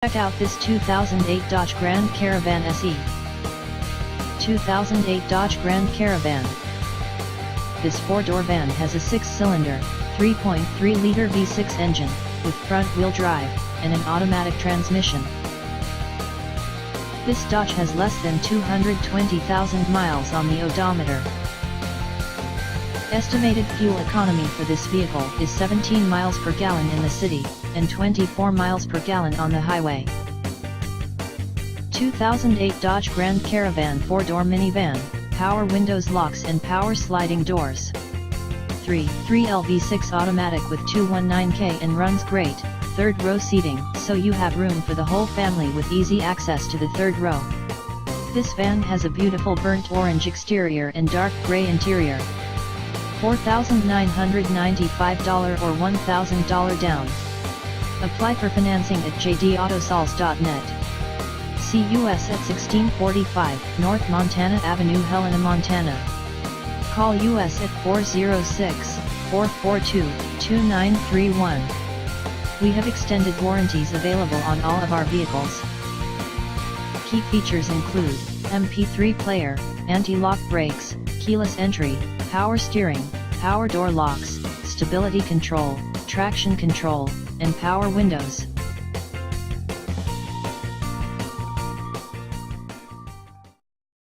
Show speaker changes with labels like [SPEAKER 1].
[SPEAKER 1] Check out this 2008 Dodge Grand Caravan SE. 2008 Dodge Grand Caravan. This four-door van has a six-cylinder, 3.3-liter V6 engine, with front-wheel drive, and an automatic transmission. This Dodge has less than 220,000 miles on the odometer. Estimated fuel economy for this vehicle is 17 miles per gallon in the city, and 24 miles per gallon on the highway. 2008 Dodge Grand Caravan 4-door minivan, power windows, locks and power sliding doors. 3.3L V6 automatic with 219K and runs great, third row seating, so you have room for the whole family with easy access to the third row. This van has a beautiful burnt orange exterior and dark gray interior. $4,995 or $1,000 down. Apply for financing at jdautosols.net. See us at 1645 North Montana Avenue, Helena, Montana. Call us at 406-442-2931. We have extended warranties available on all of our vehicles. Key features include MP3 player, anti-lock brakes, keyless entry, power steering, power door locks, stability control, traction control, and power windows.